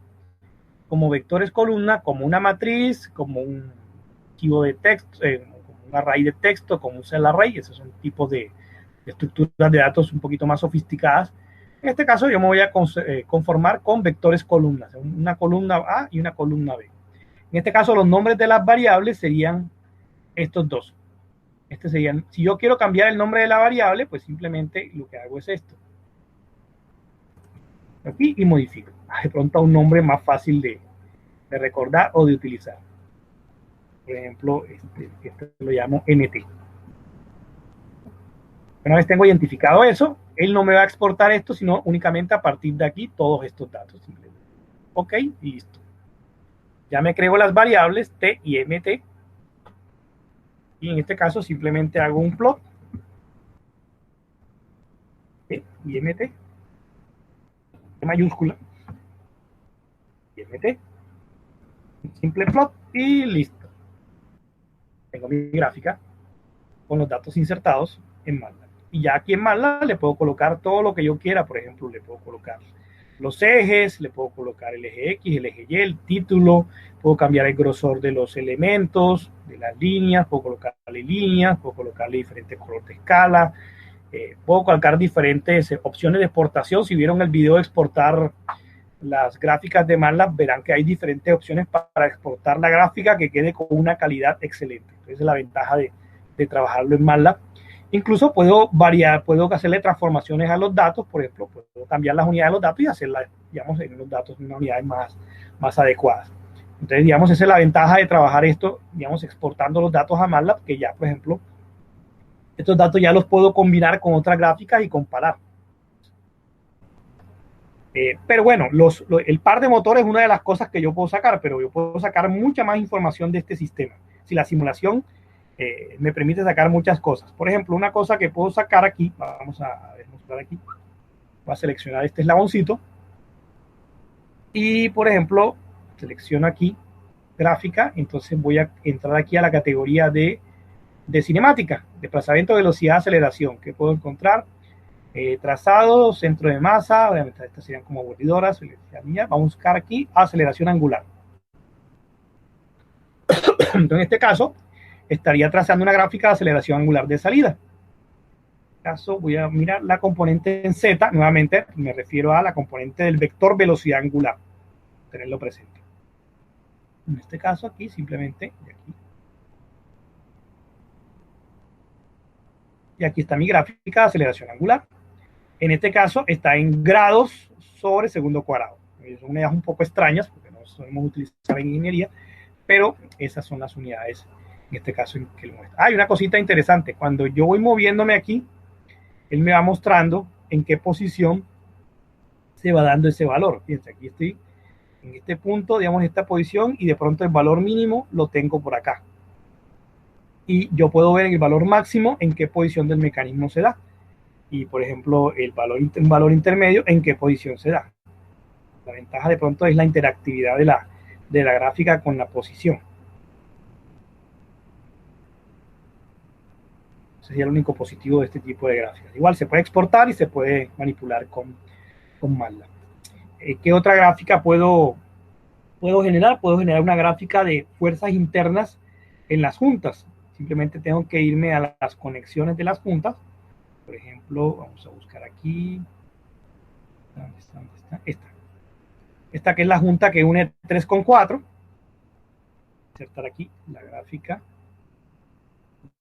Speaker 1: como vectores columna, como una matriz, como un archivo de texto, como un array de texto, como un cell array. Esos son tipos de estructuras de datos un poquito más sofisticadas. En este caso yo me voy a conformar con vectores columnas, una columna A y una columna B. En este caso los nombres de las variables serían estos dos. Si yo quiero cambiar el nombre de la variable, pues simplemente lo que hago es esto. Aquí y modifico. De pronto a un nombre más fácil de recordar o de utilizar. Por ejemplo, este lo llamo NT. Una vez tengo identificado eso, él no me va a exportar esto, sino únicamente a partir de aquí todos estos datos. Ok, y listo. Ya me creo las variables T y MT. Y en este caso simplemente hago un plot. T y MT. Mayúscula. Y MT. Un simple plot y listo. Tengo mi gráfica con los datos insertados en MATLAB. Y ya aquí en MATLAB le puedo colocar todo lo que yo quiera. Por ejemplo, le puedo colocar los ejes, le puedo colocar el eje X, el eje Y, el título, puedo cambiar el grosor de los elementos, de las líneas, puedo colocarle líneas, puedo colocarle diferentes colores de escala, puedo colocar diferentes opciones de exportación. Si vieron el video de exportar las gráficas de MATLAB, verán que hay diferentes opciones para exportar la gráfica que quede con una calidad excelente. Entonces, es la ventaja de trabajarlo en MATLAB. Incluso puedo variar, puedo hacerle transformaciones a los datos. Por ejemplo, puedo cambiar las unidades de los datos y hacerlas, digamos, en los datos en unidades más adecuadas. Entonces, digamos, esa es la ventaja de trabajar esto, digamos, exportando los datos a MATLAB, que ya, por ejemplo, estos datos ya los puedo combinar con otras gráficas y comparar. Pero bueno, el par de motor es una de las cosas que yo puedo sacar, pero yo puedo sacar mucha más información de este sistema. Si la simulación me permite sacar muchas cosas. Por ejemplo, una cosa que puedo sacar aquí, vamos a mostrar aquí, voy a seleccionar este eslaboncito y, por ejemplo, selecciono aquí gráfica, entonces voy a entrar aquí a la categoría de cinemática, desplazamiento, velocidad, aceleración, que puedo encontrar. Trazado, centro de masa, obviamente estas serían como aburridoras. Vamos a buscar aquí aceleración angular. Entonces, en este caso, estaría trazando una gráfica de aceleración angular de salida. En este caso, voy a mirar la componente en Z, nuevamente me refiero a la componente del vector velocidad angular, tenerlo presente. En este caso, aquí simplemente, y aquí está mi gráfica de aceleración angular. En este caso está en grados sobre segundo cuadrado. Son unidades un poco extrañas porque no solemos utilizar en ingeniería, pero esas son las unidades en este caso en que lo muestra. Hay una cosita interesante. Cuando yo voy moviéndome aquí, él me va mostrando en qué posición se va dando ese valor. Fíjense, aquí estoy en este punto, digamos, esta posición, y de pronto el valor mínimo lo tengo por acá. Y yo puedo ver en el valor máximo en qué posición del mecanismo se da. Y, por ejemplo, un valor intermedio, en qué posición se da. La ventaja de pronto es la interactividad de la gráfica con la posición. Ese sería el único positivo de este tipo de gráficas. Igual se puede exportar y se puede manipular con MATLAB. ¿Qué otra gráfica puedo generar? Puedo generar una gráfica de fuerzas internas en las juntas. Simplemente tengo que irme a las conexiones de las juntas. Por ejemplo, vamos a buscar aquí. ¿Dónde está? Esta que es la junta que une 3 con 4. Insertar aquí la gráfica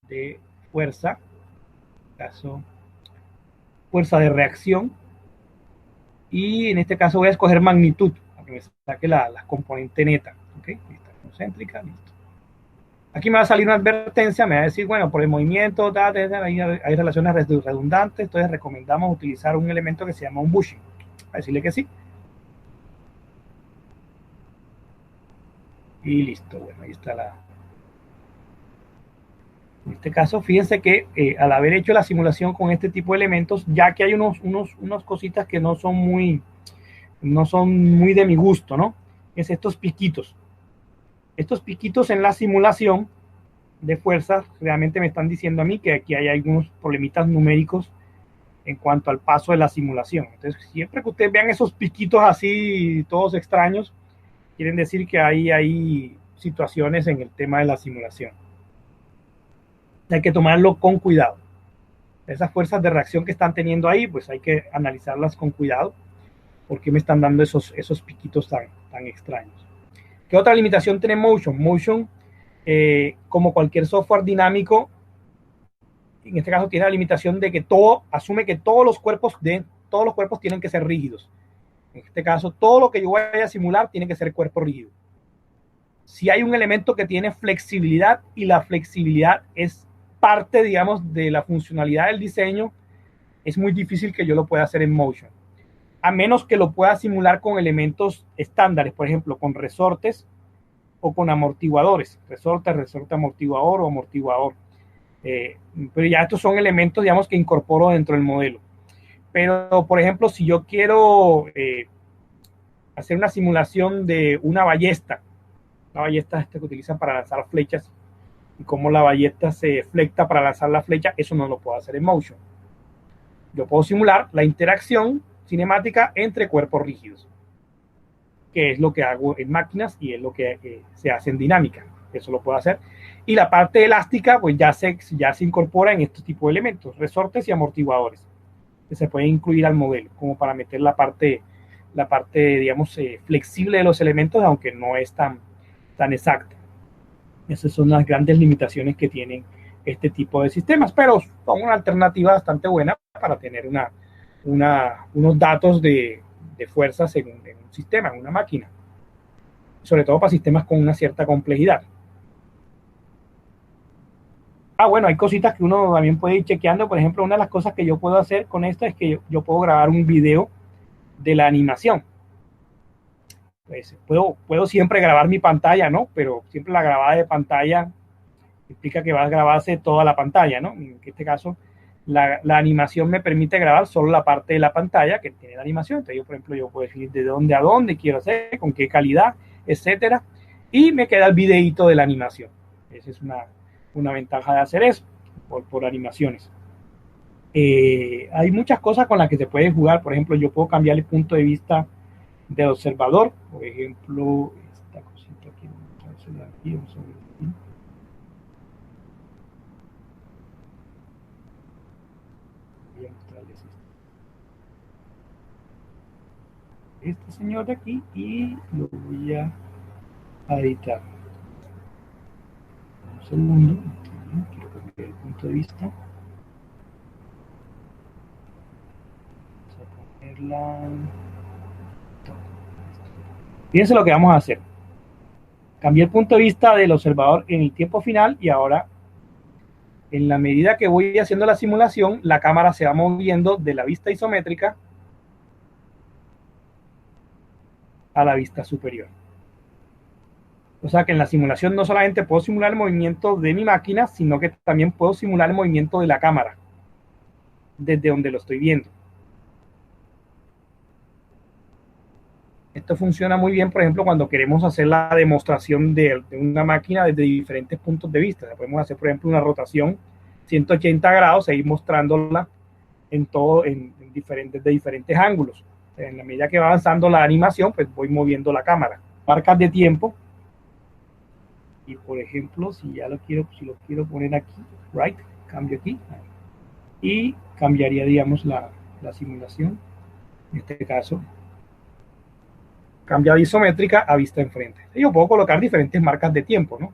Speaker 1: de fuerza, caso fuerza de reacción, y en este caso voy a escoger magnitud para que me saque la componente neta. ¿Ok? Está concéntrica, listo. Aquí me va a salir una advertencia, me va a decir, bueno, por el movimiento hay relaciones redundantes, entonces recomendamos utilizar un elemento que se llama un bushing. A decirle que sí. Y listo, bueno, ahí está En este caso, fíjense que al haber hecho la simulación con este tipo de elementos, ya que hay unas cositas que no son muy de mi gusto, ¿no? Es estos piquitos. Estos piquitos en la simulación de fuerzas realmente me están diciendo a mí que aquí hay algunos problemitas numéricos en cuanto al paso de la simulación. Entonces, siempre que ustedes vean esos piquitos así, todos extraños, quieren decir que hay situaciones en el tema de la simulación. Hay que tomarlo con cuidado. Esas fuerzas de reacción que están teniendo ahí, pues hay que analizarlas con cuidado, porque me están dando esos piquitos tan extraños. ¿Qué otra limitación tiene Motion? Motion, como cualquier software dinámico, en este caso tiene la limitación de que asume que todos los cuerpos tienen que ser rígidos. En este caso, todo lo que yo vaya a simular tiene que ser cuerpo rígido. Si hay un elemento que tiene flexibilidad, y la flexibilidad es parte, digamos, de la funcionalidad del diseño, es muy difícil que yo lo pueda hacer en Motion. A menos que lo pueda simular con elementos estándares, por ejemplo, con resortes o con amortiguadores. Resorte, amortiguador o amortiguador. Pero ya estos son elementos, digamos, que incorporo dentro del modelo. Pero, por ejemplo, si yo quiero hacer una simulación de una ballesta que utilizan para lanzar flechas, y cómo la ballesta se flecta para lanzar la flecha, eso no lo puedo hacer en Motion. Yo puedo simular la interacción cinemática entre cuerpos rígidos, que es lo que hago en máquinas y es lo que se hace en dinámica. Eso lo puedo hacer. Y la parte elástica, pues ya se incorpora en este tipo de elementos, resortes y amortiguadores, que se pueden incluir al modelo, como para meter la parte digamos, flexible de los elementos, aunque no es tan exacta. Esas son las grandes limitaciones que tienen este tipo de sistemas, pero son una alternativa bastante buena para tener unos datos de fuerzas en un sistema, en una máquina, sobre todo para sistemas con una cierta complejidad. Bueno, hay cositas que uno también puede ir chequeando. Por ejemplo, una de las cosas que yo puedo hacer con esto es que yo puedo grabar un video de la animación. Pues puedo siempre grabar mi pantalla, ¿no? Pero siempre la grabada de pantalla implica que va a grabarse toda la pantalla, ¿no? En este caso, la animación me permite grabar solo la parte de la pantalla que tiene la animación. Entonces yo, por ejemplo, yo puedo decir de dónde a dónde quiero hacer, con qué calidad, etcétera. Y me queda el videíto de la animación. Esa es una ventaja de hacer eso, por animaciones. Hay muchas cosas con las que se puede jugar. Por ejemplo, yo puedo cambiar el punto de vista del observador. Por ejemplo, esta cosita aquí, vamos a ver aquí. Voy a mostrarles este señor de aquí y lo voy a editar. Un segundo, quiero cambiar el punto de vista. Vamos a ponerla. Fíjense lo que vamos a hacer. Cambié el punto de vista del observador en el tiempo final, y ahora, en la medida que voy haciendo la simulación, la cámara se va moviendo de la vista isométrica a la vista superior. O sea que en la simulación no solamente puedo simular el movimiento de mi máquina, sino que también puedo simular el movimiento de la cámara desde donde lo estoy viendo. Esto funciona muy bien, por ejemplo, cuando queremos hacer la demostración de una máquina desde diferentes puntos de vista. Podemos hacer, por ejemplo, una rotación 180 grados e ir mostrándola de diferentes ángulos. En la medida que va avanzando la animación, pues voy moviendo la cámara. Marcas de tiempo. Y, por ejemplo, si lo quiero poner aquí, right, cambio aquí. Y cambiaría, digamos, la simulación. En este caso, cambia de isométrica a vista enfrente. Yo puedo colocar diferentes marcas de tiempo, ¿no?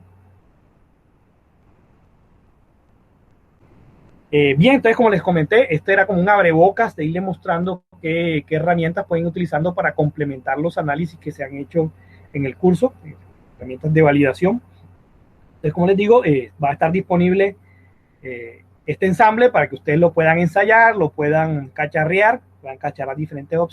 Speaker 1: Bien, entonces, como les comenté, este era como un abrebocas de irles mostrando qué herramientas pueden ir utilizando para complementar los análisis que se han hecho en el curso, herramientas de validación. Entonces, como les digo, va a estar disponible este ensamble para que ustedes lo puedan ensayar, lo puedan cacharrear diferentes opciones.